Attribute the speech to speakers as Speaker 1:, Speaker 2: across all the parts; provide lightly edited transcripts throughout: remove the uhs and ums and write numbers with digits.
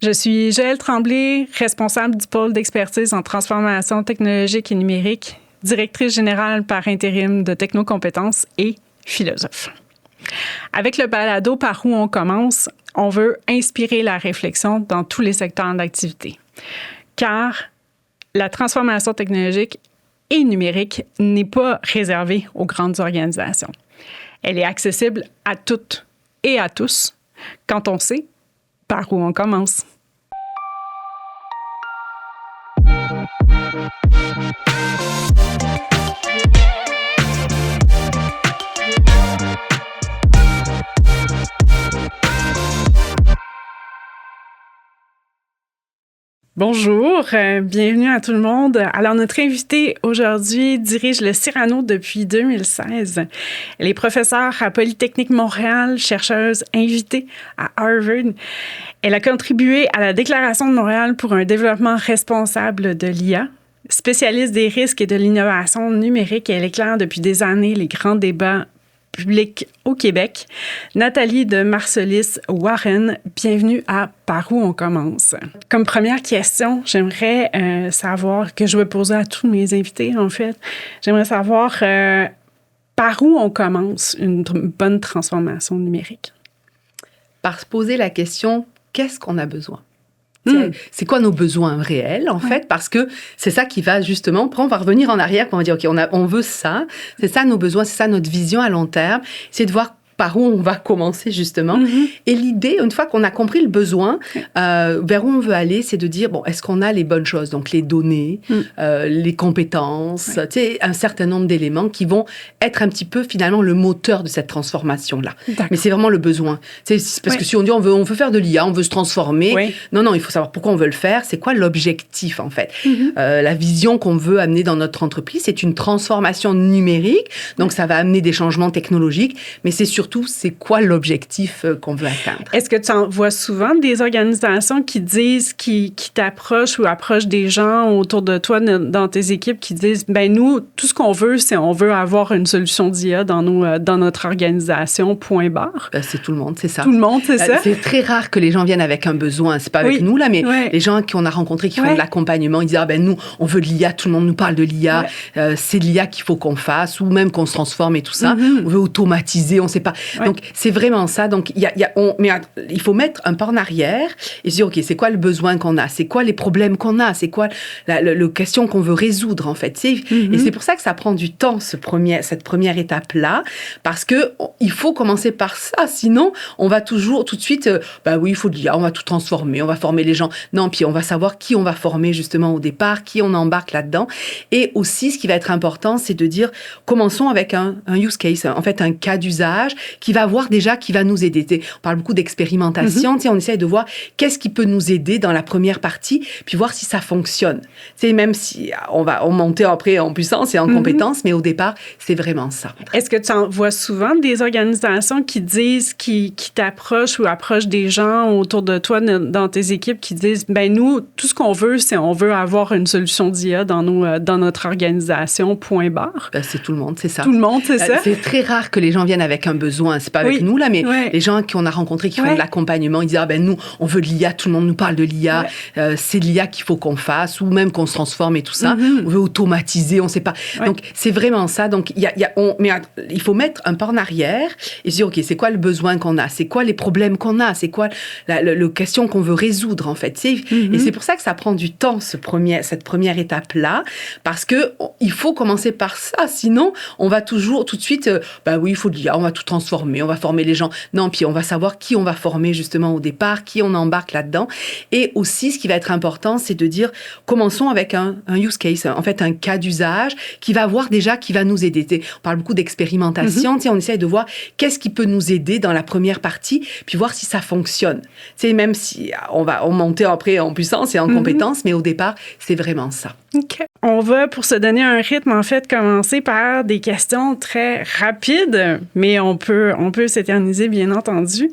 Speaker 1: Je suis Joëlle Tremblay, responsable du pôle d'expertise en transformation technologique et numérique, directrice générale par intérim de Technocompétences et philosophe. Avec le balado Par où on commence, on veut inspirer la réflexion dans tous les secteurs d'activité. Car la transformation technologique et numérique n'est pas réservée aux grandes organisations. Elle est accessible à toutes et à tous quand on sait par où on commence. Bonjour, bienvenue à tout le monde. Alors, notre invitée aujourd'hui dirige le Cyrano depuis 2016. Elle est professeure à Polytechnique Montréal, chercheuse invitée à Harvard. Elle a contribué à la Déclaration de Montréal pour un développement responsable de l'IA. Spécialiste des risques et de l'innovation numérique, elle éclaire depuis des années les grands débats public au Québec. Nathalie de Marcelis-Warren, bienvenue à Par où on commence. Comme première question, j'aimerais savoir, que je vais poser à tous mes invités en fait, j'aimerais savoir par où on commence une bonne transformation numérique?
Speaker 2: Par se poser la question, qu'est-ce qu'on a besoin? C'est quoi nos besoins réels, en fait, parce que c'est ça qui va justement, après on va revenir en arrière, on va dire, OK, on veut ça, c'est ça nos besoins, c'est ça notre vision à long terme, c'est de voir par où on va commencer, justement. Et l'idée, une fois qu'on a compris le besoin, vers où on veut aller, c'est de dire, bon, est-ce qu'on a les bonnes choses? Donc, les données, les compétences, tu sais, un certain nombre d'éléments qui vont être un petit peu, finalement, le moteur de cette transformation-là. Mais c'est vraiment le besoin. C'est parce que si on dit, on veut faire de l'IA, on veut se transformer. Non, il faut savoir pourquoi on veut le faire. C'est quoi l'objectif, en fait? La vision qu'on veut amener dans notre entreprise, c'est une transformation numérique. Donc, ça va amener des changements technologiques, mais c'est surtout c'est quoi l'objectif qu'on veut atteindre.
Speaker 1: Est-ce que tu en vois souvent des organisations qui disent, qui t'approchent ou approchent des gens autour de toi dans tes équipes qui disent, ben nous, tout ce qu'on veut, c'est on veut avoir une solution d'IA dans notre organisation, point barre?
Speaker 2: C'est tout le monde, c'est ça.
Speaker 1: Tout le monde, c'est ça?
Speaker 2: C'est très rare que les gens viennent avec un besoin. C'est pas avec nous, là, mais les gens qu'on a rencontrés qui font de l'accompagnement, ils disent, ben nous, on veut de l'IA, tout le monde nous parle de l'IA, c'est de l'IA qu'il faut qu'on fasse, ou même qu'on se transforme et tout ça. On veut automatiser, on sait pas. Donc, c'est vraiment ça. Donc, il faut mettre un pas en arrière et se dire, OK, c'est quoi le besoin qu'on a? C'est quoi les problèmes qu'on a? C'est quoi la question qu'on veut résoudre, en fait? Et c'est pour ça que ça prend du temps, cette première étape-là, parce que il faut commencer par ça. Sinon, on va toujours, tout de suite, oui, il faut dire, on va tout transformer, on va former les gens. Non, puis on va savoir qui on va former, justement, au départ, qui on embarque là-dedans. Et aussi, ce qui va être important, c'est de dire, commençons avec un use case, en fait, un cas d'usage qui va voir déjà, qui va nous aider. On parle beaucoup d'expérimentation, on essaie de voir qu'est-ce qui peut nous aider dans la première partie, puis voir si ça fonctionne. Même si on va monter après en puissance et en compétences, mais au départ, c'est vraiment ça.
Speaker 1: Est-ce que tu en vois souvent des organisations qui disent, qui t'approchent ou approchent des gens autour de toi dans tes équipes qui disent, ben nous, tout ce qu'on veut, c'est on veut avoir une solution d'IA dans notre organisation, point barre?
Speaker 2: C'est tout le monde, c'est ça.
Speaker 1: Tout le monde, c'est ça?
Speaker 2: C'est très rare que les gens viennent avec un besoin. C'est pas avec nous, là, mais les gens qu'on a rencontrés qui font de l'accompagnement, ils disent, ben nous, on veut de l'IA, tout le monde nous parle de l'IA, c'est de l'IA qu'il faut qu'on fasse, ou même qu'on se transforme et tout ça. On veut automatiser, on sait pas. Donc, c'est vraiment ça. Donc, il faut mettre un pas en arrière et se dire, OK, c'est quoi le besoin qu'on a? C'est quoi les problèmes qu'on a? C'est quoi la question qu'on veut résoudre, en fait? Et c'est pour ça que ça prend du temps, cette première étape-là, parce que il faut commencer par ça. Sinon, on va toujours, tout de suite, oui, il faut de l'IA, on va tout transformer, on va former les gens. Non, puis on va savoir qui on va former, justement, au départ, qui on embarque là-dedans. Et aussi, ce qui va être important, c'est de dire, commençons avec un use case, en fait, un cas d'usage qui va voir déjà, qui va nous aider. On parle beaucoup d'expérimentation, on essaie de voir qu'est-ce qui peut nous aider dans la première partie, puis voir si ça fonctionne. Même si on va monter après en puissance et en compétences, mais au départ, c'est vraiment ça.
Speaker 1: OK. On va, pour se donner un rythme, en fait, commencer par des questions très rapides, mais on peut s'éterniser, bien entendu.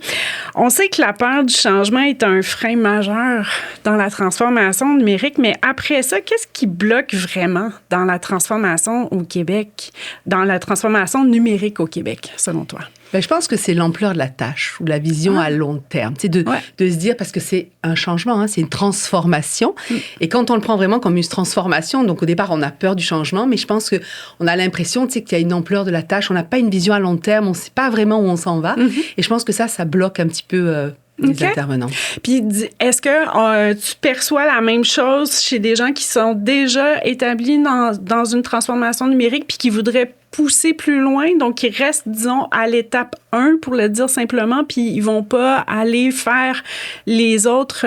Speaker 1: On sait que la peur du changement est un frein majeur dans la transformation numérique, mais après ça, qu'est-ce qui bloque vraiment dans la transformation au Québec, dans la transformation numérique au Québec, selon toi?
Speaker 2: Ben, je pense que c'est l'ampleur de la tâche ou la vision à long terme. C'est de se dire, parce que c'est un changement, hein, c'est une transformation. Et quand on le prend vraiment comme une transformation, donc au départ, on a peur du changement, mais je pense qu'on a l'impression qu'il y a une ampleur de la tâche. On n'a pas une vision à long terme. On ne sait pas vraiment où on s'en va. Et je pense que ça bloque un petit peu les intervenants.
Speaker 1: Puis, est-ce que tu perçois la même chose chez des gens qui sont déjà établis dans une transformation numérique puis qui voudraient pousser plus loin, donc ils restent, disons, à l'étape 1, pour le dire simplement, puis ils vont pas aller faire les autres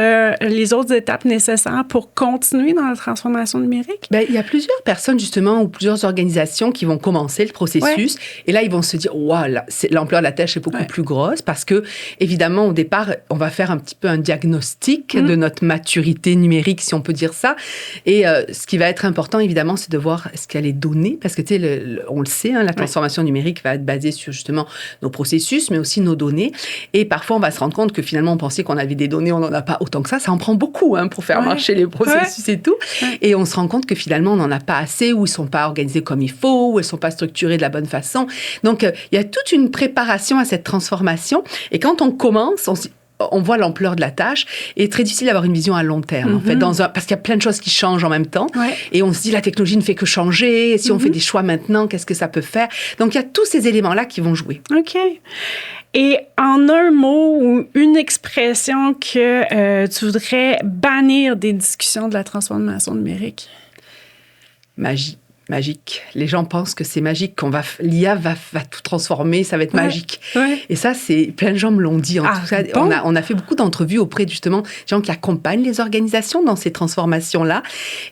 Speaker 1: étapes nécessaires pour continuer dans la transformation numérique?
Speaker 2: Ben, il y a plusieurs personnes, justement, ou plusieurs organisations qui vont commencer le processus, et là, ils vont se dire, waouh, l'ampleur de la tâche est beaucoup plus grosse, parce que, évidemment, au départ, on va faire un petit peu un diagnostic de notre maturité numérique, si on peut dire ça, et ce qui va être important, évidemment, c'est de voir est-ce qu'il y a les données, parce que, tu sais, on le sait, hein, la transformation numérique va être basée sur justement nos processus, mais aussi nos données. Et parfois, on va se rendre compte que finalement, on pensait qu'on avait des données, on n'en a pas autant que ça. Ça en prend beaucoup pour faire marcher les processus et tout. Et on se rend compte que finalement, on n'en a pas assez, ou ils ne sont pas organisés comme il faut, ou ils ne sont pas structurés de la bonne façon. Donc, il y a toute une préparation à cette transformation. Et quand on commence, on voit l'ampleur de la tâche et très difficile d'avoir une vision à long terme, en fait, parce qu'il y a plein de choses qui changent en même temps. Et on se dit, la technologie ne fait que changer. Et si on fait des choix maintenant, qu'est-ce que ça peut faire? Donc, il y a tous ces éléments-là qui vont jouer.
Speaker 1: OK. Et en un mot ou une expression que tu voudrais bannir des discussions de la transformation numérique?
Speaker 2: Magie. Magique. Les gens pensent que c'est magique, l'IA va tout transformer, ça va être magique. Et ça, plein de gens me l'ont dit. En tout cas, bon. on a fait beaucoup d'entrevues auprès, justement, des gens qui accompagnent les organisations dans ces transformations-là.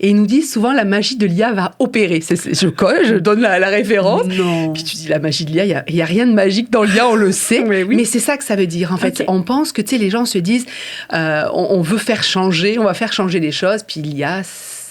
Speaker 2: Et ils nous disent souvent, la magie de l'IA va opérer. Je donne la référence. Non. Puis tu dis, la magie de l'IA, il n'y a rien de magique dans l'IA, on le sait. Mais c'est ça que ça veut dire. En fait, on pense que, tu sais, les gens se disent, on veut faire changer, on va faire changer les choses, puis l'IA,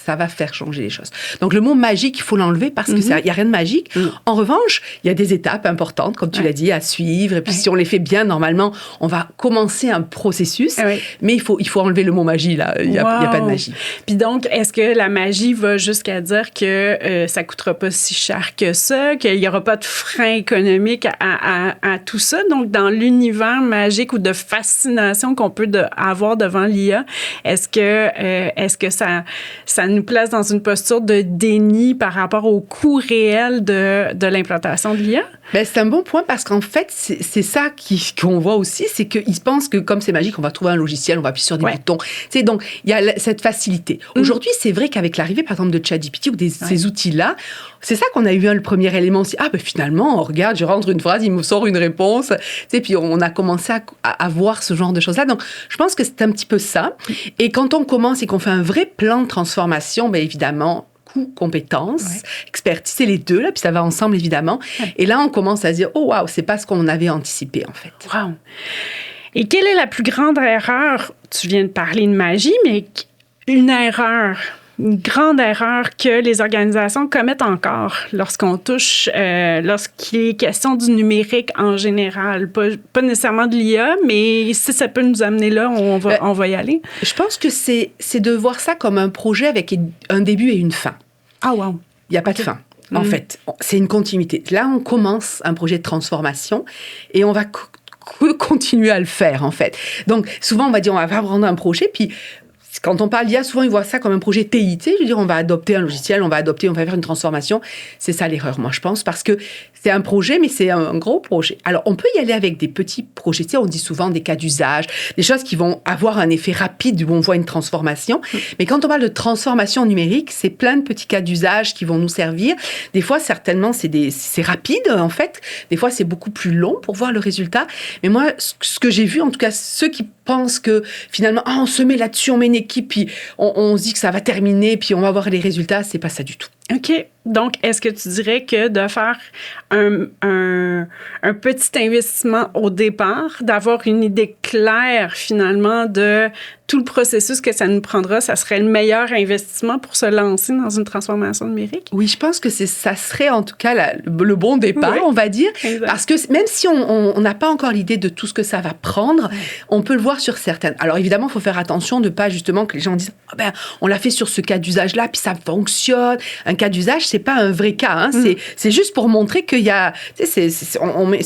Speaker 2: ça va faire changer les choses. Donc, le mot magique, il faut l'enlever parce qu'il n'y a rien de magique. En revanche, il y a des étapes importantes, comme tu l'as dit, à suivre. Et puis, si on les fait bien, normalement, on va commencer un processus. Mais il faut enlever le mot magie, là. Il n'y a pas de magie.
Speaker 1: Puis donc, est-ce que la magie va jusqu'à dire que ça ne coûtera pas si cher que ça, qu'il n'y aura pas de frein économique à tout ça? Donc, dans l'univers magique ou de fascination qu'on peut avoir devant l'IA, est-ce que ça nous place dans une posture de déni par rapport au coût réel de l'implantation de l'IA?
Speaker 2: Ben, c'est un bon point parce qu'en fait, c'est ça qu'on voit aussi, c'est qu'ils pensent que comme c'est magique, on va trouver un logiciel, on va appuyer sur des boutons. Tu sais, donc, il y a cette facilité. Aujourd'hui, c'est vrai qu'avec l'arrivée, par exemple, de ChatGPT ou ces outils-là, c'est ça qu'on a eu le premier élément aussi. Ah, ben finalement, regarde, je rentre une phrase, il me sort une réponse. Tu sais, puis on a commencé à voir ce genre de choses-là. Donc, je pense que c'est un petit peu ça. Et quand on commence et qu'on fait un vrai plan de transformation, bien évidemment, coût, compétences, expertise, c'est les deux, là, puis ça va ensemble, évidemment. Et là, on commence à se dire, oh, waouh, c'est pas ce qu'on avait anticipé, en fait.
Speaker 1: Wow. Et quelle est la plus grande erreur? Tu viens de parler de magie, mais une grande erreur que les organisations commettent encore lorsqu'il est question du numérique en général. Pas nécessairement de l'IA, mais si ça peut nous amener là, on va y aller.
Speaker 2: Je pense que c'est de voir ça comme un projet avec un début et une fin.
Speaker 1: Ah, wow.
Speaker 2: Il n'y a pas de fin. En fait, c'est une continuité. Là, on commence un projet de transformation et on va continuer à le faire, en fait. Donc, souvent, on va dire, on va prendre un projet, puis quand on parle d'IA, souvent, ils voient ça comme un projet TIT. Je veux dire, on va adopter un logiciel, on va faire une transformation. C'est ça l'erreur, moi, je pense, parce que c'est un projet, mais c'est un gros projet. Alors, on peut y aller avec des petits projets. Tu sais, on dit souvent des cas d'usage, des choses qui vont avoir un effet rapide où on voit une transformation. Mais quand on parle de transformation numérique, c'est plein de petits cas d'usage qui vont nous servir. Des fois, certainement, c'est rapide, en fait. Des fois, c'est beaucoup plus long pour voir le résultat. Mais moi, ce que j'ai vu, en tout cas, ceux qui pensent que finalement, on se met là-dessus, on met une équipe, puis on se dit que ça va terminer, puis on va voir les résultats, c'est pas ça du tout.
Speaker 1: OK. Donc, est-ce que tu dirais que de faire un petit investissement au départ, d'avoir une idée claire finalement de tout le processus que ça nous prendra, ça serait le meilleur investissement pour se lancer dans une transformation numérique?
Speaker 2: Oui, je pense que ça serait en tout cas le bon départ, on va dire. Exact. Parce que même si on n'a pas encore l'idée de tout ce que ça va prendre, on peut le voir sur certaines. Alors évidemment, il faut faire attention de pas justement que les gens disent on l'a fait sur ce cas d'usage-là, puis ça fonctionne. Un cas d'usage, c'est pas un vrai cas. C'est juste pour montrer qu'il y a... c'est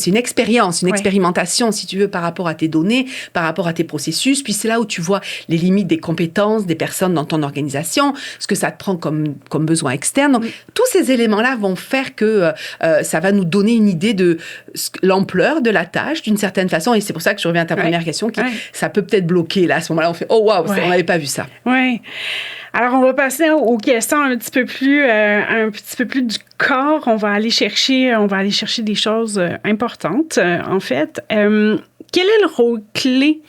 Speaker 2: une expérience, une expérimentation, si tu veux, par rapport à tes données, par rapport à tes processus. Puis c'est là où tu vois les limites des compétences des personnes dans ton organisation, ce que ça te prend comme besoin externe. Donc, tous ces éléments-là vont faire que ça va nous donner une idée de l'ampleur de la tâche, d'une certaine façon. Et c'est pour ça que je reviens à ta première question, ça peut peut-être bloquer. Là, à ce moment-là, on fait « Oh, wow, on n'avait pas vu ça. »
Speaker 1: Oui. Alors, on va passer aux questions un petit peu plus du corps. On va aller chercher des choses importantes, en fait. Quel est le rôle clé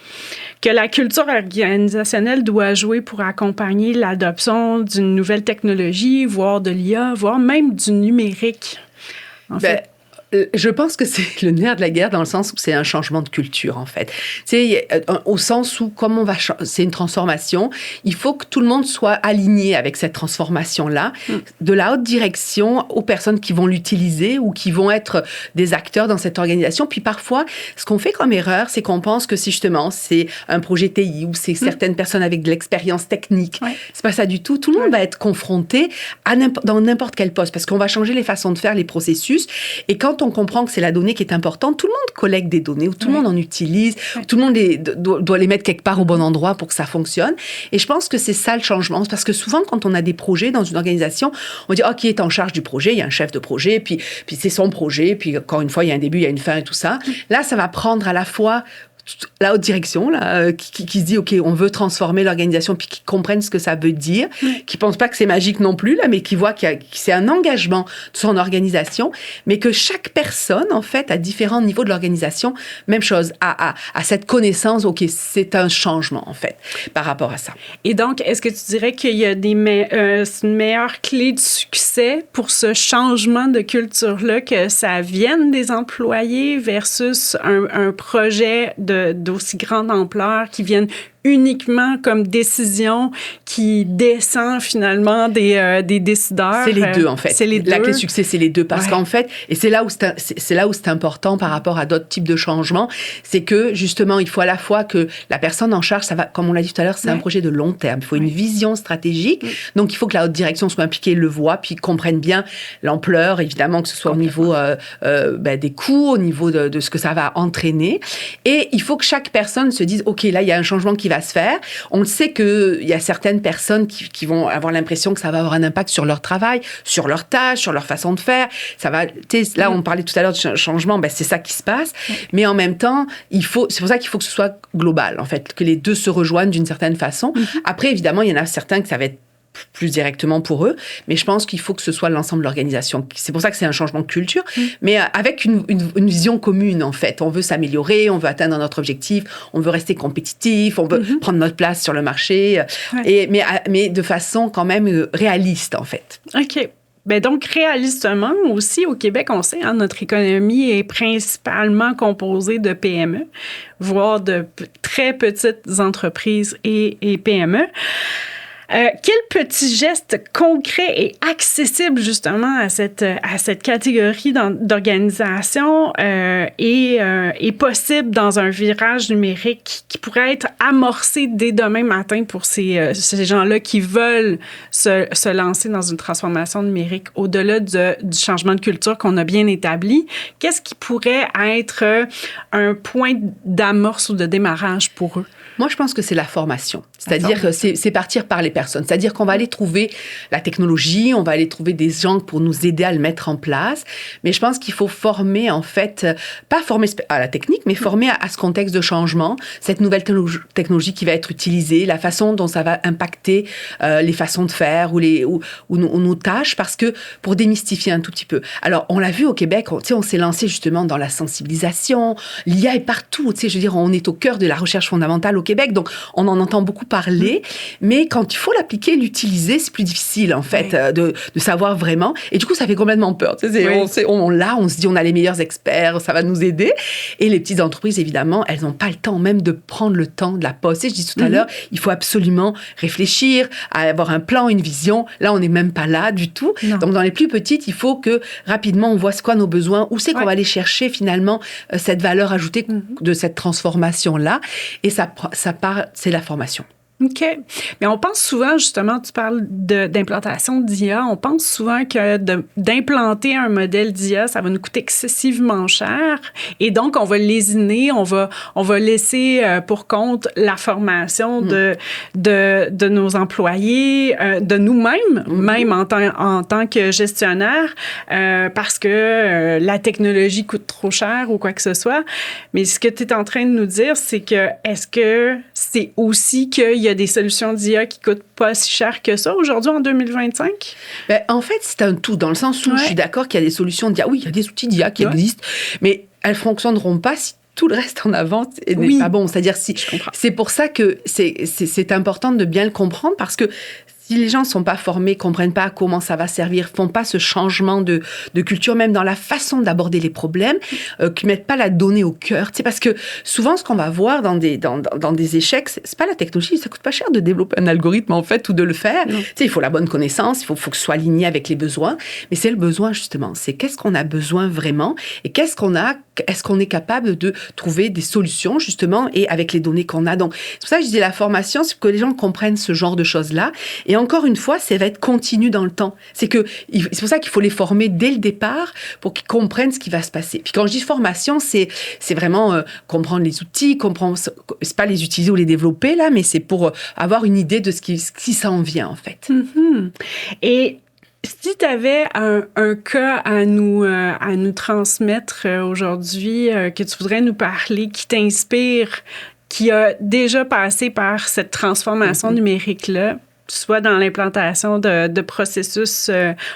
Speaker 1: que la culture organisationnelle doit jouer pour accompagner l'adoption d'une nouvelle technologie, voire de l'IA, voire même du numérique, en fait?
Speaker 2: Je pense que c'est le nerf de la guerre dans le sens où c'est un changement de culture, en fait. Tu sais, au sens où, comme c'est une transformation, il faut que tout le monde soit aligné avec cette transformation-là, de la haute direction aux personnes qui vont l'utiliser ou qui vont être des acteurs dans cette organisation. Puis parfois, ce qu'on fait comme erreur, c'est qu'on pense que c'est un projet TI ou c'est certaines personnes avec de l'expérience technique. C'est pas ça du tout. Tout le monde va être confronté dans n'importe quel poste parce qu'on va changer les façons de faire, les processus. Et quand on comprend que c'est la donnée qui est importante, tout le monde collecte des données, ou tout le monde en utilise, tout le monde doit les mettre quelque part au bon endroit pour que ça fonctionne. Et je pense que c'est ça le changement. Parce que souvent, quand on a des projets dans une organisation, on dit, qui est en charge du projet? Il y a un chef de projet, puis c'est son projet, puis encore une fois, il y a un début, il y a une fin et tout ça. Là, ça va prendre à la fois la haute direction là, qui se dit OK, on veut transformer l'organisation puis qui comprennent ce que ça veut dire, qui pensent pas que c'est magique non plus là, mais qui voient que c'est un engagement de son organisation, mais que chaque personne en fait à différents niveaux de l'organisation, même chose, a cette connaissance. OK, c'est un changement en fait par rapport à ça.
Speaker 1: Et donc, est-ce que tu dirais qu'il y a c'est une meilleure clé de succès pour ce changement de culture là que ça vienne des employés versus un projet d'aussi grande ampleur qui viennent uniquement comme décision qui descend finalement des décideurs?
Speaker 2: C'est les deux, en fait.
Speaker 1: C'est les deux.
Speaker 2: La clé de succès, c'est les deux. Parce qu'en fait, et c'est là où c'est important par rapport à d'autres types de changements, c'est que, justement, il faut à la fois que la personne en charge, ça va, comme on l'a dit tout à l'heure, c'est un projet de long terme. Il faut une vision stratégique. Donc, il faut que la haute direction soit impliquée, le voit, puis comprenne bien l'ampleur, évidemment, que ce soit au niveau des coûts, au niveau de ce que ça va entraîner. Et il faut que chaque personne se dise, OK, là, il y a un changement qui va se faire. On le sait qu'il y a certaines personnes qui vont avoir l'impression que ça va avoir un impact sur leur travail, sur leurs tâches, sur leur façon de faire. Ça va, là, on parlait tout à l'heure du changement, c'est ça qui se passe. Mais en même temps, c'est pour ça qu'il faut que ce soit global, en fait, que les deux se rejoignent d'une certaine façon. Après, évidemment, il y en a certains que ça va être plus directement pour eux, mais je pense qu'il faut que ce soit l'ensemble de l'organisation. C'est pour ça que c'est un changement de culture, mais avec une vision commune, en fait. On veut s'améliorer, on veut atteindre notre objectif, on veut rester compétitif, on veut prendre notre place sur le marché, mais de façon quand même réaliste, en fait.
Speaker 1: OK. Donc, réalistement, aussi, au Québec, on sait, notre économie est principalement composée de PME, voire de très petites entreprises et PME. Quel petit geste concret et accessible justement à cette catégorie d'organisation est possible dans un virage numérique qui pourrait être amorcé dès demain matin pour ces gens-là qui veulent se lancer dans une transformation numérique au-delà du changement de culture qu'on a bien établi? Qu'est-ce qui pourrait être un point d'amorce ou de démarrage pour eux?
Speaker 2: Moi, je pense que c'est la formation. C'est-à-dire que c'est partir par les personnes. C'est-à-dire qu'on va aller trouver la technologie, on va aller trouver des gens pour nous aider à le mettre en place. Mais je pense qu'il faut former, en fait, pas former à la technique, mais former à ce contexte de changement, cette nouvelle technologie qui va être utilisée, la façon dont ça va impacter les façons de faire ou nos tâches, parce que pour démystifier un tout petit peu. Alors, on l'a vu au Québec, on s'est lancé justement dans la sensibilisation. L'IA est partout. Je veux dire, on est au cœur de la recherche fondamentale au Québec, donc on en entend beaucoup parler. Mais quand il faut faut l'appliquer, l'utiliser, c'est plus difficile, en fait, de savoir vraiment. Et du coup, ça fait complètement peur. Tu sais, on se dit, on a les meilleurs experts, ça va nous aider. Et les petites entreprises, évidemment, elles n'ont pas le temps même de prendre le temps de la poser. Je dis tout à l'heure, il faut absolument réfléchir, à avoir un plan, une vision. Là, on n'est même pas là du tout. Non. Donc, dans les plus petites, il faut que rapidement, on voit ce qu'ont nos besoins, où c'est qu'on va aller chercher finalement cette valeur ajoutée de cette transformation-là. Et ça part, c'est la formation.
Speaker 1: OK. Mais on pense souvent, justement, tu parles d'implantation d'IA, on pense souvent que d'implanter un modèle d'IA, ça va nous coûter excessivement cher. Et donc, on va lésiner, on va laisser pour compte la formation de nos employés, de nous-mêmes, même en tant que gestionnaire, parce que la technologie coûte trop cher ou quoi que ce soit. Mais ce que tu es en train de nous dire, c'est que est-ce que c'est aussi qu'il y a des solutions d'IA qui coûtent pas si cher que ça aujourd'hui en 2025?
Speaker 2: En fait, c'est un tout, dans le sens où je suis d'accord qu'il y a des solutions d'IA. Oui, il y a des outils d'IA qui existent, mais elles ne fonctionneront pas si tout le reste en avant n'est pas bon. C'est-à-dire, c'est pour ça que c'est important de bien le comprendre, parce que si les gens ne sont pas formés, ne comprennent pas comment ça va servir, ne font pas ce changement de culture, même dans la façon d'aborder les problèmes, qui ne mettent pas la donnée au cœur. C'est parce que souvent, ce qu'on va voir dans des échecs, ce n'est pas la technologie, ça ne coûte pas cher de développer un algorithme, en fait, ou de le faire. Il faut la bonne connaissance, il faut que ce soit aligné avec les besoins. Mais c'est le besoin, justement. C'est qu'est-ce qu'on a besoin vraiment et est-ce qu'on est capable de trouver des solutions, justement, et avec les données qu'on a. Donc, c'est pour ça que je dis la formation, c'est pour que les gens comprennent ce genre de choses-là. Et encore une fois, ça va être continu dans le temps. C'est pour ça qu'il faut les former dès le départ pour qu'ils comprennent ce qui va se passer. Puis quand je dis formation, c'est vraiment comprendre les outils, c'est pas les utiliser ou les développer là, mais c'est pour avoir une idée de ce qui s'en vient en fait.
Speaker 1: Mm-hmm. Et si tu avais un cas à nous transmettre aujourd'hui, que tu voudrais nous parler, qui t'inspire, qui a déjà passé par cette transformation numérique-là, soit dans l'implantation de processus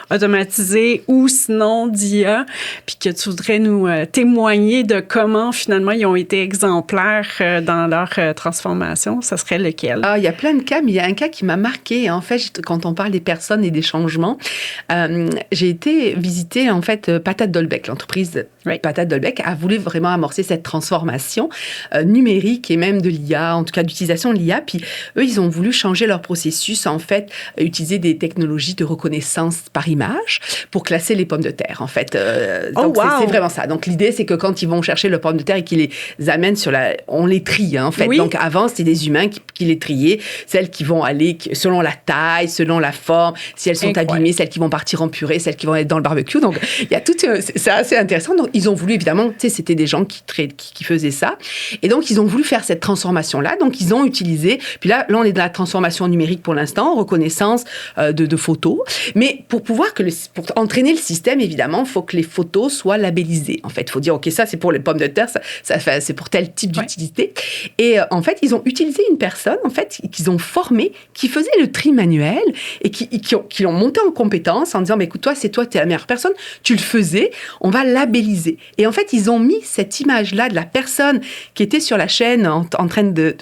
Speaker 1: automatisés ou sinon d'IA, puis que tu voudrais nous témoigner de comment finalement ils ont été exemplaires dans leur transformation, ça serait lequel?
Speaker 2: Il y a plein de cas, mais il y a un cas qui m'a marqué. En fait, quand on parle des personnes et des changements, j'ai été visiter en fait Patate Dolbec, l'entreprise Patate Dolbec a voulu vraiment amorcer cette transformation numérique et même de l'IA, en tout cas d'utilisation de l'IA. Puis eux, ils ont voulu changer leur processus, en fait, utiliser des technologies de reconnaissance par image pour classer les pommes de terre, en fait. Donc, c'est vraiment ça. Donc, l'idée, c'est que quand ils vont chercher le pomme de terre et qu'ils les amènent on les trie, en fait. Oui. Donc, avant, c'était des humains qui les triaient, celles qui vont aller selon la taille, selon la forme, si elles sont abîmées, celles qui vont partir en purée, celles qui vont être dans le barbecue. Donc, il y a tout, c'est assez intéressant. Donc, ils ont voulu, évidemment, tu sais, c'était des gens qui faisaient ça. Et donc, ils ont voulu faire cette transformation-là. Donc, ils ont utilisé, puis là, on est dans la transformation numérique pour l'instant, reconnaissance de photos. Mais pour pour entraîner le système, évidemment, il faut que les photos soient labellisées. En fait, il faut dire, OK, ça, c'est pour les pommes de terre, c'est pour tel type d'utilité. Et en fait, ils ont utilisé une personne, en fait, qu'ils ont formée, qui faisait le tri manuel et qui l'ont monté en compétence en disant, écoute, toi, tu es la meilleure personne, tu le faisais, on va labelliser. Et en fait, ils ont mis cette image-là de la personne qui était sur la chaîne en train de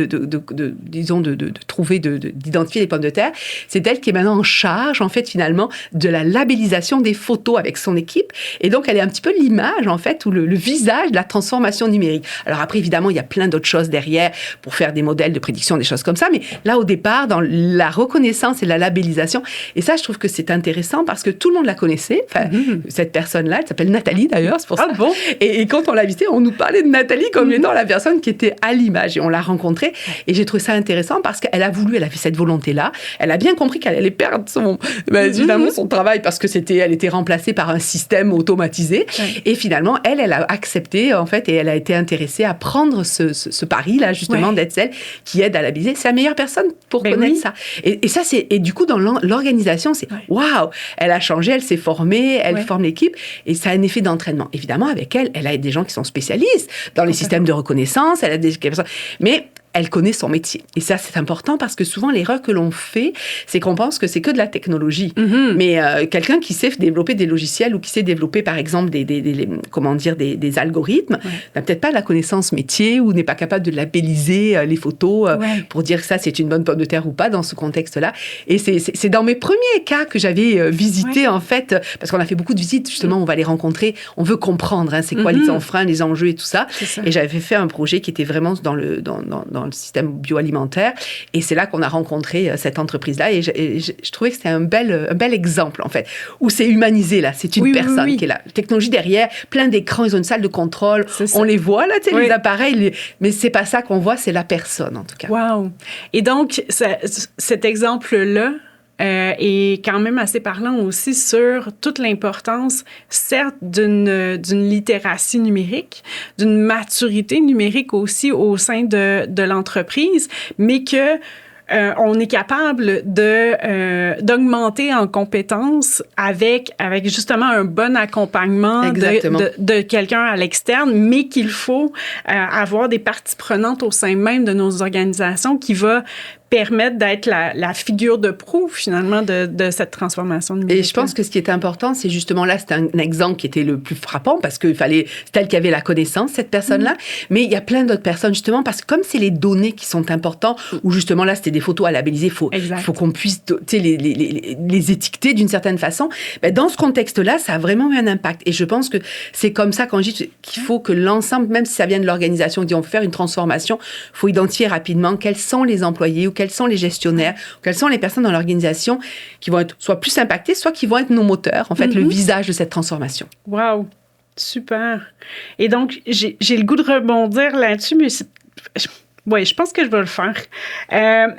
Speaker 2: trouver, d'identifier les pommes de terre. C'est elle qui est maintenant en charge, en fait, finalement, de la labellisation des photos avec son équipe. Et donc, elle est un petit peu l'image, en fait, ou le visage de la transformation numérique. Alors après, évidemment, il y a plein d'autres choses derrière pour faire des modèles de prédiction, des choses comme ça. Mais là, au départ, dans la reconnaissance et la labellisation, et ça, je trouve que c'est intéressant parce que tout le monde la connaissait. Enfin, cette personne-là, elle s'appelle Nathalie, d'ailleurs, c'est pour ça.
Speaker 1: Bon.
Speaker 2: Et quand on l'a visitée, on nous parlait de Nathalie comme étant la personne qui était à l'image. Et on l'a rencontrée. Et j'ai trouvé ça intéressant parce qu'elle a fait cette volonté-là. Elle a bien compris qu'elle allait perdre évidemment son travail parce que elle était remplacée par un système automatisé. Ouais. Et finalement, elle a accepté, en fait, et elle a été intéressée à prendre ce pari-là, justement, d'être celle qui aide à labelliser. C'est la meilleure personne pour connaître ça. Et ça, et du coup, dans l'organisation, c'est waouh! Elle a changé, elle s'est formée, elle forme l'équipe, et ça a un effet d'entraînement. Évidemment, avec elle a des gens qui sont spécialistes dans les systèmes de reconnaissance, elle a des personnes. Mais elle connaît son métier. Et ça, c'est important parce que souvent, l'erreur que l'on fait, c'est qu'on pense que c'est que de la technologie. Mais quelqu'un qui sait développer des logiciels ou qui sait développer, par exemple, des algorithmes, n'a peut-être pas la connaissance métier ou n'est pas capable de labelliser les photos pour dire que ça, c'est une bonne pomme de terre ou pas dans ce contexte-là. Et c'est dans mes premiers cas que j'avais visité, en fait, parce qu'on a fait beaucoup de visites, justement, on va les rencontrer, on veut comprendre c'est quoi les enfreins, les enjeux et tout ça. Et j'avais fait un projet qui était vraiment dans le système bioalimentaire. Et c'est là qu'on a rencontré cette entreprise-là. Et je trouvais que c'était un bel exemple, en fait, où c'est humanisé, là. C'est une personne qui est là. La technologie derrière, plein d'écrans, ils ont une salle de contrôle. On les voit, là, tu sais, les appareils. Mais c'est pas ça qu'on voit, c'est la personne, en tout cas.
Speaker 1: Wow! Et donc, cet exemple-là, est quand même assez parlant aussi sur toute l'importance, certes, d'une littératie numérique, d'une maturité numérique aussi au sein de l'entreprise, mais que on est capable d'augmenter en compétences avec justement un bon accompagnement de quelqu'un à l'externe, mais qu'il faut avoir des parties prenantes au sein même de nos organisations qui va permettre d'être la figure de proue, finalement, de cette transformation numérique.
Speaker 2: Et je pense que ce qui est important, c'est justement là, c'est un exemple qui était le plus frappant parce qu'il fallait, c'est elle qui avait la connaissance, cette personne-là, mais il y a plein d'autres personnes, justement, parce que comme c'est les données qui sont importantes, ou justement là, c'était des photos à labelliser, il faut qu'on puisse les étiqueter d'une certaine façon. Ben, dans ce contexte-là, ça a vraiment eu un impact. Et je pense que c'est comme ça, quand je dis qu'il faut que l'ensemble, même si ça vient de l'organisation, qui dit on veut faire une transformation, il faut identifier rapidement quels sont les employés ou quels sont les gestionnaires, quelles sont les personnes dans l'organisation qui vont être soit plus impactées, soit qui vont être nos moteurs, en fait, le visage de cette transformation.
Speaker 1: Wow! Super! Et donc, j'ai le goût de rebondir là-dessus, mais oui, je pense que je vais le faire.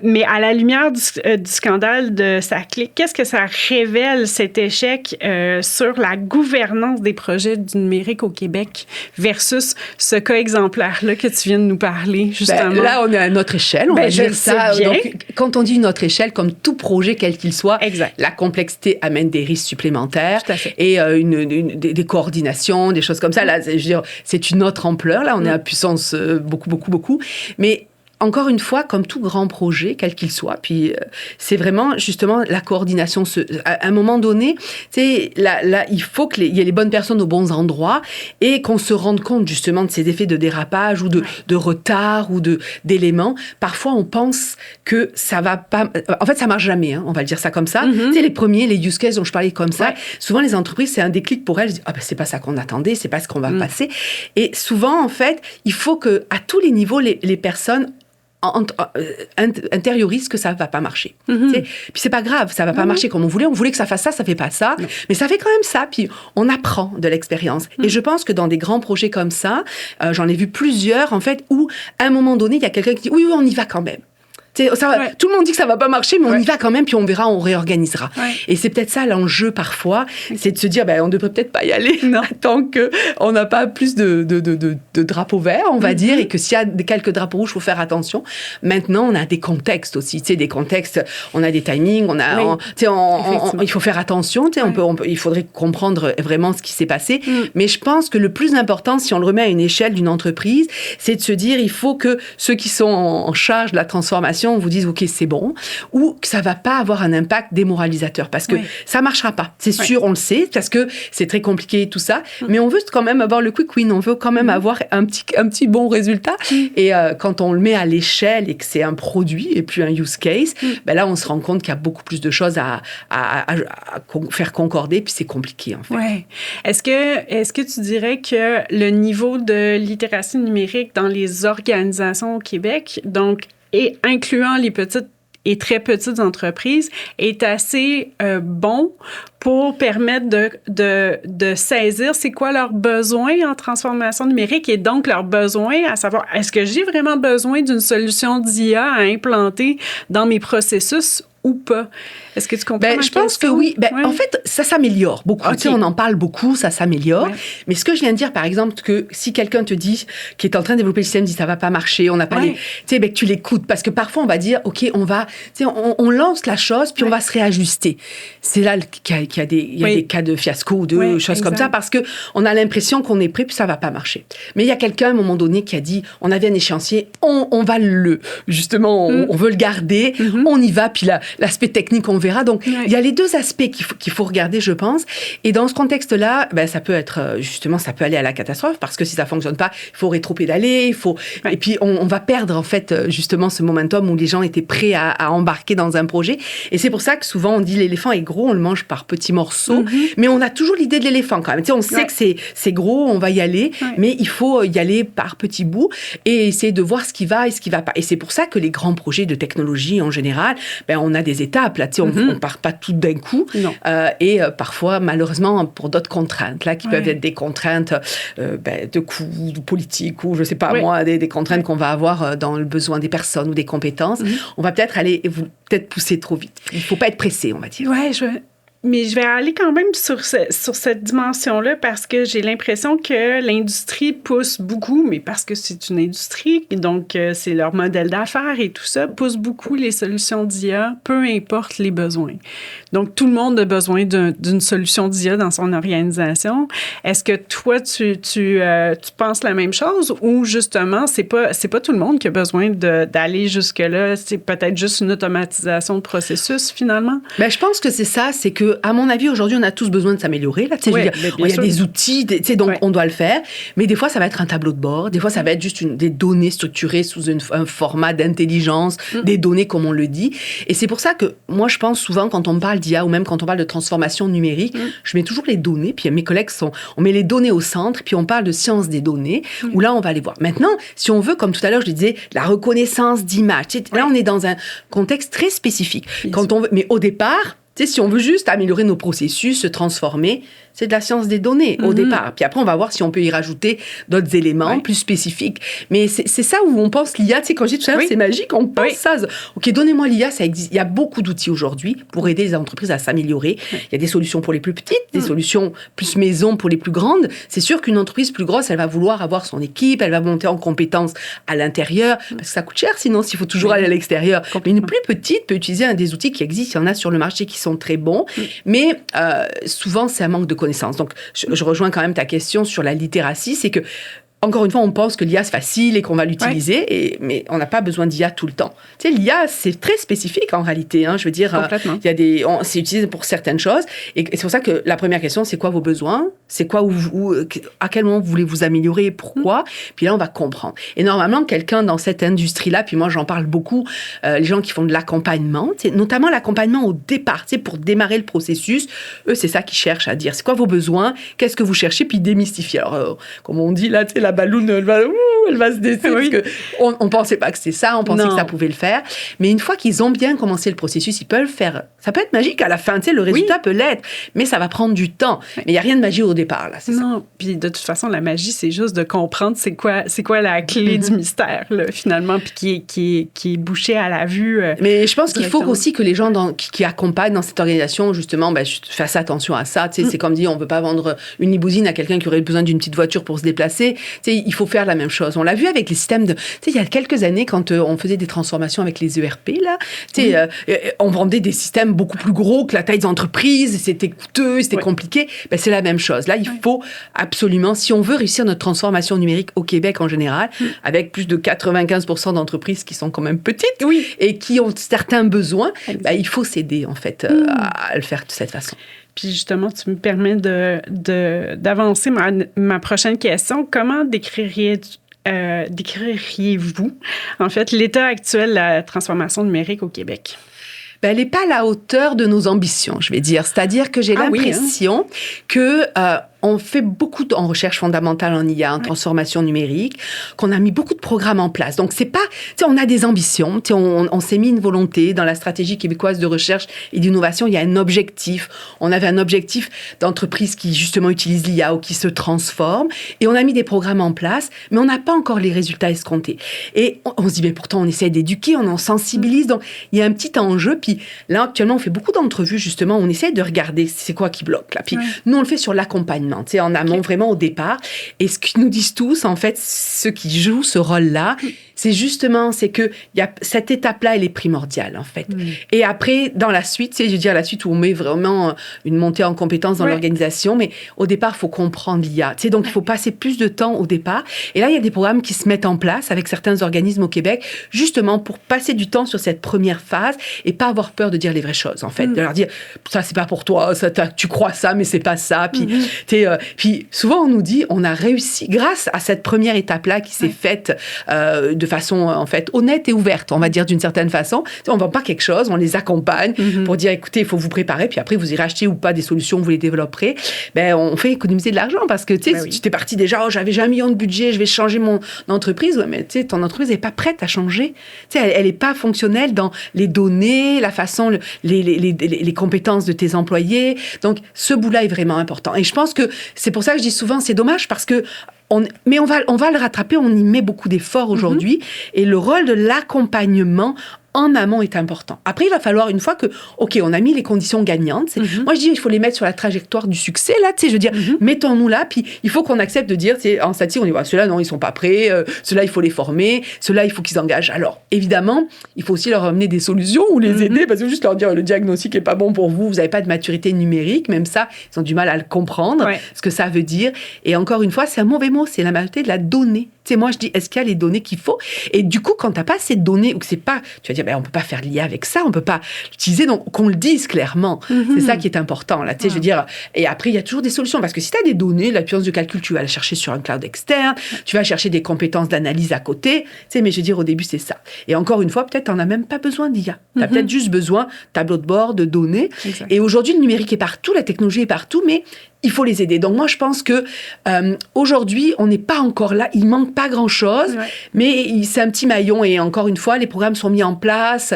Speaker 1: Mais à la lumière du scandale de SACLIC, qu'est-ce que ça révèle, cet échec sur la gouvernance des projets du numérique au Québec versus ce cas exemplaire-là que tu viens de nous parler, justement?
Speaker 2: Ben, là, on est à notre échelle, on va dire ça. Donc, quand on dit notre échelle, comme tout projet, quel qu'il soit, la complexité amène des risques supplémentaires et des coordinations, des choses comme ça. Là, je veux dire, c'est une autre ampleur. Là, on est à puissance beaucoup. Mais encore une fois, comme tout grand projet, quel qu'il soit, puis c'est vraiment justement la coordination. À un moment donné, tu sais, là, il faut qu'il y ait les bonnes personnes aux bons endroits et qu'on se rende compte justement de ces effets de dérapage ou de retard ou d'éléments. Parfois, on pense que ça va pas. En fait, ça marche jamais. On va le dire ça comme ça. Tu sais, les premiers, les use cases dont je parlais comme ça. Souvent, les entreprises, c'est un déclic pour elles. Elles disent, c'est pas ça qu'on attendait, c'est pas ce qu'on va passer. Et souvent, en fait, il faut que à tous les niveaux, les personnes intériorise que ça va pas marcher. Puis c'est pas grave, ça va pas marcher comme on voulait que ça fasse ça fait pas ça, mais ça fait quand même ça, puis on apprend de l'expérience. Et je pense que dans des grands projets comme ça, j'en ai vu plusieurs, en fait, où à un moment donné, il y a quelqu'un qui dit oui, on y va quand même. Tout le monde dit que ça va pas marcher, mais on y va quand même, puis on verra, on réorganisera. Et c'est peut-être ça l'enjeu parfois, c'est de se dire, on ne devrait peut-être pas y aller tant qu'on n'a pas plus de drapeaux verts, on va dire, et que s'il y a quelques drapeaux rouges, il faut faire attention. Maintenant, on a des contextes aussi, des contextes, on a des timings, il faut faire attention, il faudrait comprendre vraiment ce qui s'est passé. Mais je pense que le plus important, si on le remet à une échelle d'une entreprise, c'est de se dire, il faut que ceux qui sont en charge de la transformation vous disent ok, c'est bon, ou que ça va pas avoir un impact démoralisateur parce que ça marchera pas, c'est sûr, on le sait, parce que c'est très compliqué et tout ça, mais on veut quand même avoir le quick win, on veut quand même avoir un petit bon résultat. Et quand on le met à l'échelle et que c'est un produit et plus un use case, là on se rend compte qu'il y a beaucoup plus de choses à faire concorder, puis c'est compliqué en fait.
Speaker 1: Est-ce que tu dirais que le niveau de littératie numérique dans les organisations au Québec, donc et incluant les petites et très petites entreprises, est assez bon pour permettre de saisir c'est quoi leurs besoins en transformation numérique et donc leurs besoins à savoir est-ce que j'ai vraiment besoin d'une solution d'IA à implanter dans mes processus ou pas? Est-ce que tu comprends?
Speaker 2: Je pense que oui. En fait, ça s'améliore beaucoup. Okay. On en parle beaucoup, ça s'améliore. Ouais. Mais ce que je viens de dire, par exemple, que si quelqu'un te dit, qui est en train de développer le système, dit ça va pas marcher, on n'a pas les... Tu sais, que tu l'écoutes. Parce que parfois, on va dire, OK, on lance la chose, puis on va se réajuster. C'est là qu'il y a des cas de fiasco ou de choses comme ça, parce qu'on a l'impression qu'on est prêt, puis ça va pas marcher. Mais il y a quelqu'un, à un moment donné, qui a dit, on avait un échéancier, on va justement, on veut le garder, on y va, puis l'aspect technique, on verra. Donc, il y a les deux aspects qu'il faut regarder, je pense. Et dans ce contexte-là, ça peut être, justement, ça peut aller à la catastrophe, parce que si ça fonctionne pas, il faut rétro-pédaler, et puis on va perdre, en fait, justement, ce momentum où les gens étaient prêts à embarquer dans un projet. Et c'est pour ça que souvent, on dit l'éléphant est gros, on le mange par petits morceaux, mais on a toujours l'idée de l'éléphant quand même. Tu sais, on sait que c'est gros, on va y aller, mais il faut y aller par petits bouts et essayer de voir ce qui va et ce qui va pas. Et c'est pour ça que les grands projets de technologie, en général, on a des étapes, là, tu sais, on part pas tout d'un coup. Et parfois, malheureusement, pour d'autres contraintes, là, qui peuvent être des contraintes de coûts politiques ou, je sais pas moi, des contraintes qu'on va avoir dans le besoin des personnes ou des compétences, on va peut-être pousser trop vite. Il faut pas être pressé, on va dire.
Speaker 1: Mais je vais aller quand même sur cette dimension-là parce que j'ai l'impression que l'industrie pousse beaucoup, mais parce que c'est une industrie, donc c'est leur modèle d'affaires et tout ça, pousse beaucoup les solutions d'IA, peu importe les besoins. Donc, tout le monde a besoin d'une solution d'IA dans son organisation. Est-ce que toi, tu penses la même chose ou justement, c'est pas tout le monde qui a besoin d'aller jusque-là, c'est peut-être juste une automatisation de processus finalement?
Speaker 2: Je pense que c'est ça, c'est que à mon avis, aujourd'hui, on a tous besoin de s'améliorer. Là, il y a des outils, donc on doit le faire. Mais des fois, ça va être un tableau de bord. Des fois, ça va être juste des données structurées sous un format d'intelligence, des données, comme on le dit. Et c'est pour ça que moi, je pense souvent, quand on parle d'IA ou même quand on parle de transformation numérique, je mets toujours les données. Puis mes collègues on met les données au centre, puis on parle de science des données, où là, on va aller voir. Maintenant, si on veut, comme tout à l'heure, je disais, la reconnaissance d'images. Là, on est dans un contexte très spécifique. Mais au départ, si on veut juste améliorer nos processus, se transformer, c'est de la science des données au départ. Puis après, on va voir si on peut y rajouter d'autres éléments plus spécifiques. Mais c'est ça où on pense l'IA. Tu sais, quand je dis tout à l'heure, c'est magique, on pense ça. OK, donnez-moi l'IA, ça existe. Il y a beaucoup d'outils aujourd'hui pour aider les entreprises à s'améliorer. Il y a des solutions pour les plus petites, des solutions plus maison pour les plus grandes. C'est sûr qu'une entreprise plus grosse, elle va vouloir avoir son équipe, elle va monter en compétences à l'intérieur, parce que ça coûte cher, sinon, s'il faut toujours aller à l'extérieur. Mais une plus petite peut utiliser un des outils qui existent. Il y en a sur le marché qui sont très bons. Mais souvent, c'est un manque de connaissances. Donc, je rejoins quand même ta question sur la littératie, c'est que encore une fois, on pense que l'IA, c'est facile et qu'on va l'utiliser, mais on n'a pas besoin d'IA tout le temps. Tu sais, l'IA, c'est très spécifique en réalité. Je veux dire, c'est utilisé pour certaines choses. Et c'est pour ça que la première question, c'est quoi vos besoins? C'est quoi à quel moment voulez-vous améliorer et pourquoi? Puis là, on va comprendre. Et normalement, quelqu'un dans cette industrie-là, puis moi, j'en parle beaucoup, les gens qui font de l'accompagnement, notamment l'accompagnement au départ, pour démarrer le processus, eux, c'est ça qu'ils cherchent à dire. C'est quoi vos besoins? Qu'est-ce que vous cherchez? Puis démystifier. Alors, comme on dit là, tu sais, la balloune, elle va se décider, parce qu'on ne pensait pas que c'était ça, on pensait que ça pouvait le faire. Mais une fois qu'ils ont bien commencé le processus, ils peuvent le faire. Ça peut être magique à la fin, tu sais, le résultat peut l'être, mais ça va prendre du temps. Mais il n'y a rien de magique au départ, là, c'est ça.
Speaker 1: Puis de toute façon, la magie, c'est juste de comprendre c'est quoi la clé du mystère, là, finalement, puis qui est bouchée à la vue.
Speaker 2: Mais je pense qu'il faut aussi que les gens qui accompagnent dans cette organisation, justement, fassent attention à ça. Tu sais, c'est comme dit, on ne veut pas vendre une limousine à quelqu'un qui aurait besoin d'une petite voiture pour se déplacer. Tu sais, il faut faire la même chose. On l'a vu avec les systèmes de... Tu sais, il y a quelques années, quand on faisait des transformations avec les ERP, là, tu sais, on vendait des systèmes beaucoup plus gros que la taille des entreprises, c'était coûteux, c'était compliqué. C'est la même chose. Là, il faut absolument, si on veut réussir notre transformation numérique au Québec en général, avec plus de 95% d'entreprises qui sont quand même petites et qui ont certains besoins, il faut s'aider, en fait, à le faire de cette façon.
Speaker 1: Puis justement, tu me permets d'avancer ma prochaine question. Comment décririez-vous, en fait, l'état actuel de la transformation numérique au Québec?
Speaker 2: Elle n'est pas à la hauteur de nos ambitions, je vais dire. C'est-à-dire que j'ai l'impression que on fait beaucoup en recherche fondamentale en IA, en transformation numérique, qu'on a mis beaucoup de programmes en place. Donc, c'est pas... on a des ambitions. On s'est mis une volonté dans la stratégie québécoise de recherche et d'innovation. Il y a un objectif. On avait un objectif d'entreprise qui, justement, utilise l'IA ou qui se transforme. Et on a mis des programmes en place, mais on n'a pas encore les résultats escomptés. Et on se dit, mais pourtant, on essaie d'éduquer, on en sensibilise. Donc, il y a un petit enjeu. Puis là, actuellement, on fait beaucoup d'entrevues, justement. On essaie de regarder c'est quoi qui bloque, là. Puis nous, on le fait sur l'accompagnement, en amont, vraiment au départ. Et ce qu'ils nous disent tous, en fait, ceux qui jouent ce rôle-là, c'est justement, c'est que cette étape-là, elle est primordiale, en fait. Et après, dans la suite, je veux dire, la suite où on met vraiment une montée en compétences dans l'organisation, mais au départ, il faut comprendre l'IA. Donc, il faut passer plus de temps au départ. Et là, il y a des programmes qui se mettent en place avec certains organismes au Québec, justement pour passer du temps sur cette première phase et pas avoir peur de dire les vraies choses, en fait. De leur dire, ça, c'est pas pour toi, ça, tu crois ça, mais c'est pas ça. Puis, puis souvent, on nous dit, on a réussi, grâce à cette première étape-là qui s'est faite de façon, en fait, honnête et ouverte, on va dire d'une certaine façon. On ne vend pas quelque chose, on les accompagne pour dire, écoutez, il faut vous préparer, puis après, vous irez acheter ou pas des solutions, vous les développerez. On fait économiser de l'argent parce que, si tu t'es parti déjà, j'avais déjà 1 million de budget, je vais changer mon entreprise. Ouais, mais ton entreprise n'est pas prête à changer. Elle n'est pas fonctionnelle dans les données, la façon, les compétences de tes employés. Donc, ce bout-là est vraiment important. Et je pense que c'est pour ça que je dis souvent, c'est dommage parce que mais on va le rattraper, on y met beaucoup d'efforts aujourd'hui. Et le rôle de l'accompagnement en amont est important. Après, il va falloir, une fois que, OK, on a mis les conditions gagnantes, moi je dis, il faut les mettre sur la trajectoire du succès, là, je veux dire, mettons-nous là, puis il faut qu'on accepte de dire, en statistique, on dit, ceux-là, non, ils sont pas prêts, ceux-là, il faut les former, ceux-là, il faut qu'ils engagent. Alors, évidemment, il faut aussi leur amener des solutions ou les aider, parce que juste leur dire, le diagnostic est pas bon pour vous, vous n'avez pas de maturité numérique, même ça, ils ont du mal à le comprendre, ce que ça veut dire. Et encore une fois, c'est un mauvais mot, c'est la maturité de la donnée. Moi, je dis, est-ce qu'il y a les données qu'il faut? Et du coup, quand tu n'as pas ces données, ou que c'est pas, tu vas dire, on ne peut pas faire l'IA avec ça, on ne peut pas l'utiliser, donc qu'on le dise clairement. C'est ça qui est important, là. Je veux dire, et après, il y a toujours des solutions, parce que si tu as des données, la puissance de calcul, tu vas la chercher sur un cloud externe, tu vas chercher des compétences d'analyse à côté, mais je veux dire, au début, c'est ça. Et encore une fois, peut-être, tu n'en as même pas besoin d'IA. Tu as peut-être juste besoin de tableau de bord, de données. Exact. Et aujourd'hui, le numérique est partout, la technologie est partout, mais il faut les aider. Donc moi, je pense que aujourd'hui, on n'est pas encore là. Il manque pas grand-chose, mais c'est un petit maillon. Et encore une fois, les programmes sont mis en place.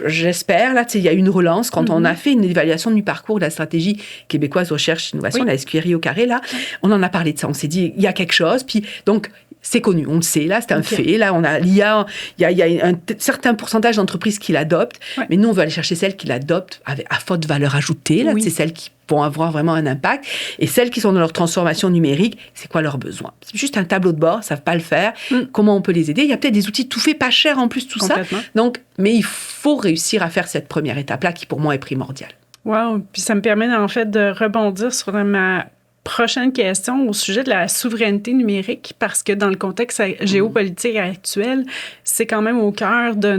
Speaker 2: J'espère. Là, il y a eu une relance. Quand on a fait une évaluation du parcours de la stratégie québécoise recherche et innovation, la SQRI au carré, là, on en a parlé de ça. On s'est dit, il y a quelque chose. Puis donc, c'est connu, on le sait, là, c'est un fait. Là, on a l'IA, il y a un certain pourcentage d'entreprises qui l'adoptent, mais nous, on veut aller chercher celles qui l'adoptent à forte valeur ajoutée, là, c'est celles qui vont avoir vraiment un impact, et celles qui sont dans leur transformation numérique, c'est quoi leurs besoins? C'est juste un tableau de bord, ils ne savent pas le faire, comment on peut les aider? Il y a peut-être des outils tout faits, pas chers en plus, tout ça. Donc, mais il faut réussir à faire cette première étape-là, qui pour moi est primordiale.
Speaker 1: Wow! Puis ça me permet en fait de rebondir sur ma prochaine question au sujet de la souveraineté numérique, parce que dans le contexte géopolitique actuel, c'est quand même au cœur de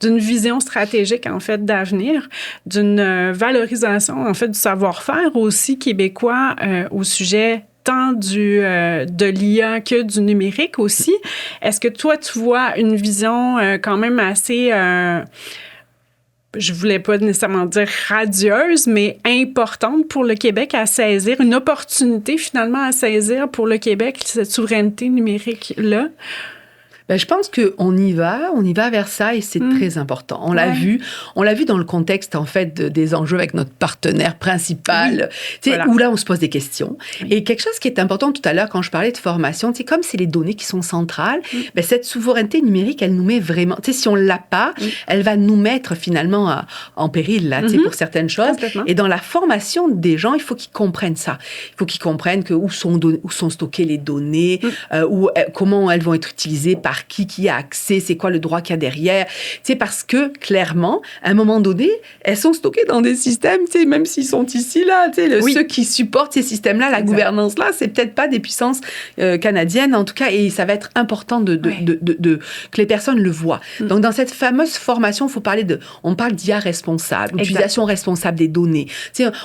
Speaker 1: d'une vision stratégique, en fait, d'avenir, d'une valorisation, en fait, du savoir-faire aussi québécois au sujet tant de l'IA que du numérique aussi. Est-ce que toi, tu vois une vision quand même assez... je voulais pas nécessairement dire radieuse, mais importante pour le Québec à saisir, une opportunité finalement à saisir pour le Québec, cette souveraineté numérique-là?
Speaker 2: Je pense qu'on y va vers ça et c'est très important. On l'a vu dans le contexte en fait des enjeux avec notre partenaire principal, où là on se pose des questions. Et quelque chose qui est important tout à l'heure quand je parlais de formation, comme c'est les données qui sont centrales, cette souveraineté numérique, elle nous met vraiment, si on l'a pas, elle va nous mettre finalement en péril là, pour certaines choses. Et dans la formation des gens, il faut qu'ils comprennent ça. Il faut qu'ils comprennent où sont stockées les données, comment elles vont être utilisées par qui a accès, c'est quoi le droit qu'il y a derrière. Parce que, clairement, à un moment donné, elles sont stockées dans des systèmes, même s'ils sont ici, là, ceux qui supportent ces systèmes-là, la gouvernance-là, c'est peut-être pas des puissances canadiennes, en tout cas, et ça va être important que les personnes le voient. Donc, dans cette fameuse formation, on parle d'IA responsable, utilisation responsable des données.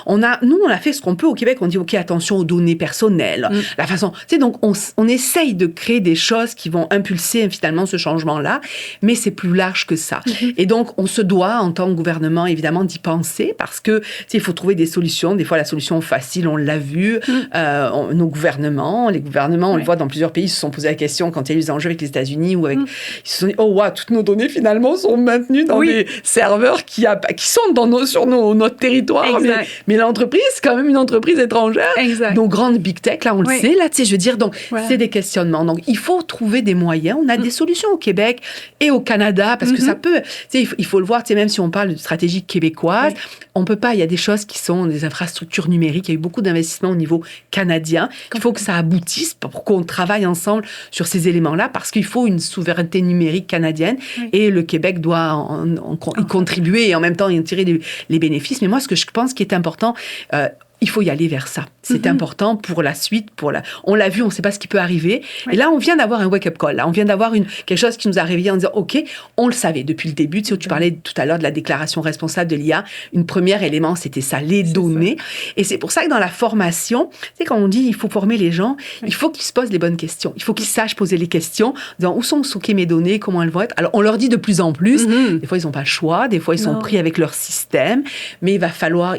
Speaker 2: On a fait ce qu'on peut au Québec, on dit, OK, attention aux données personnelles, la façon... Donc, on essaye de créer des choses qui vont impulser forcer finalement ce changement-là, mais c'est plus large que ça. Et donc, on se doit, en tant que gouvernement, évidemment, d'y penser parce que, il faut trouver des solutions. Des fois, la solution facile, on l'a vu, les gouvernements, on le voit dans plusieurs pays, se sont posé la question quand il y a eu les enjeux avec les États-Unis ou avec, ils se sont dit, oh, wow, toutes nos données, finalement, sont maintenues dans des serveurs qui sont sur notre territoire. Mais l'entreprise, c'est quand même une entreprise étrangère.
Speaker 1: Exact.
Speaker 2: Donc, grande big tech, là, on le sait, là, tu sais, je veux dire, donc, c'est des questionnements. Donc, il faut trouver des moyens. On a des solutions au Québec et au Canada, parce que ça peut, tu sais, il faut le voir, tu sais, même si on parle de stratégie québécoise, on peut pas, il y a des choses qui sont des infrastructures numériques, il y a eu beaucoup d'investissements au niveau canadien. Il faut que ça aboutisse pour qu'on travaille ensemble sur ces éléments-là, parce qu'il faut une souveraineté numérique canadienne et le Québec doit y contribuer et en même temps y en tirer les bénéfices. Mais moi, ce que je pense qui est important, il faut y aller vers ça. C'est important pour la suite. On l'a vu, on ne sait pas ce qui peut arriver. Et là, on vient d'avoir un wake-up call. Là, on vient d'avoir quelque chose qui nous a réveillés en disant, OK, on le savait depuis le début. Tu sais, tu parlais tout à l'heure de la déclaration responsable de l'IA. Une première élément, c'était ça, les données. Et c'est pour ça que dans la formation, tu sais, quand on dit il faut former les gens, il faut qu'ils se posent les bonnes questions. Il faut qu'ils sachent poser les questions, en disant où sont stockées mes données, comment elles vont être. Alors, on leur dit de plus en plus. Des fois, ils n'ont pas le choix. Des fois, ils sont pris avec leur système. Mais il va falloir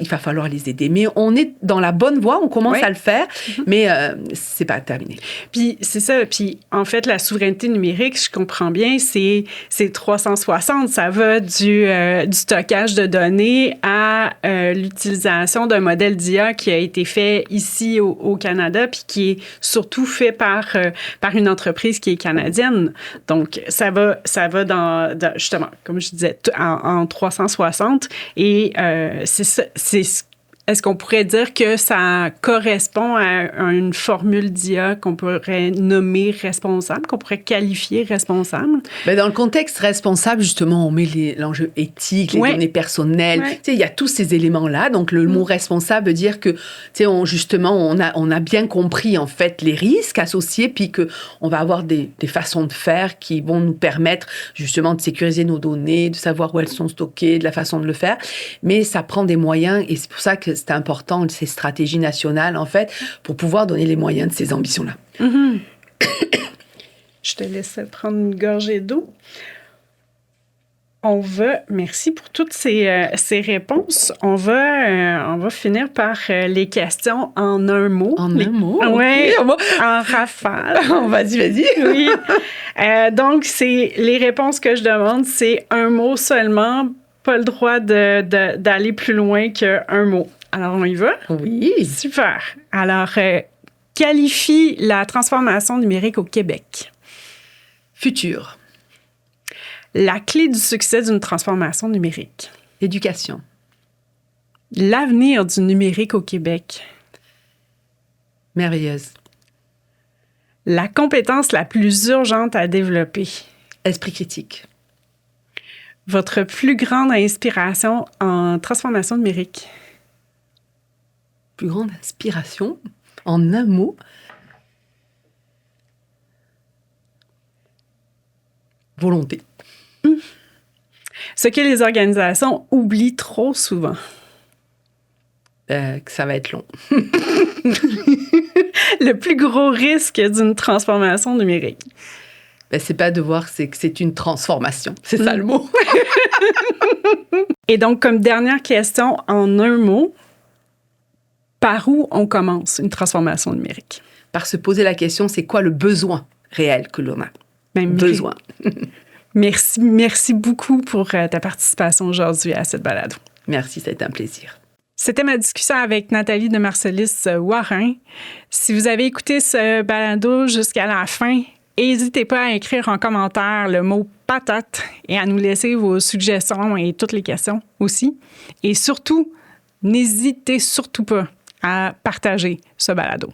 Speaker 2: les aider. Mais on est dans la bonne voie, on commence à le faire, mais c'est pas terminé.
Speaker 1: Puis c'est ça, puis en fait, la souveraineté numérique, je comprends bien, c'est 360, ça va du stockage de données à l'utilisation d'un modèle d'IA qui a été fait ici au Canada, puis qui est surtout fait par une entreprise qui est canadienne. Donc, ça va dans justement, comme je disais, en 360, et c'est ça, est-ce qu'on pourrait dire que ça correspond à une formule d'IA qu'on pourrait nommer responsable, qu'on pourrait qualifier responsable?
Speaker 2: Ben dans le contexte responsable, justement, on met l'enjeu éthique, les données personnelles. Tu sais, il y a tous ces éléments-là. Donc, le mot responsable veut dire que, tu sais, on a bien compris, en fait, les risques associés, puis qu'on va avoir des façons de faire qui vont nous permettre, justement, de sécuriser nos données, de savoir où elles sont stockées, de la façon de le faire. Mais ça prend des moyens, et c'est pour ça que c'est important, ces stratégies nationales, en fait, pour pouvoir donner les moyens de ces ambitions-là.
Speaker 1: Je te laisse prendre une gorgée d'eau. Merci pour toutes ces réponses. On va finir par les questions en un mot.
Speaker 2: En un mot?
Speaker 1: Oui, en rafale.
Speaker 2: Vas-y.
Speaker 1: Oui. Donc, les réponses que je demande, c'est un mot seulement, pas le droit d'aller plus loin qu'un mot. Alors, on y va?
Speaker 2: Oui.
Speaker 1: Super. Alors, qualifie la transformation numérique au Québec.
Speaker 2: Futur.
Speaker 1: La clé du succès d'une transformation numérique.
Speaker 2: Éducation.
Speaker 1: L'avenir du numérique au Québec.
Speaker 2: Merveilleuse.
Speaker 1: La compétence la plus urgente à développer.
Speaker 2: Esprit critique.
Speaker 1: Votre plus grande inspiration en transformation numérique.
Speaker 2: Plus grande inspiration, en un mot. Volonté.
Speaker 1: Ce que les organisations oublient trop souvent.
Speaker 2: Que ça va être long.
Speaker 1: Le plus gros risque d'une transformation numérique.
Speaker 2: C'est pas de voir, c'est que c'est une transformation. C'est ça le mot.
Speaker 1: Et donc, comme dernière question, en un mot, par où on commence une transformation numérique?
Speaker 2: Par se poser la question, c'est quoi le besoin réel que l'on a? Besoin.
Speaker 1: Merci beaucoup pour ta participation aujourd'hui à cette balado.
Speaker 2: Merci, ça a été un plaisir.
Speaker 1: C'était ma discussion avec Nathalie de Marcelis-Warin. Si vous avez écouté ce balado jusqu'à la fin, n'hésitez pas à écrire en commentaire le mot « patate » et à nous laisser vos suggestions et toutes les questions aussi. Et surtout, n'hésitez surtout pas à partager ce balado.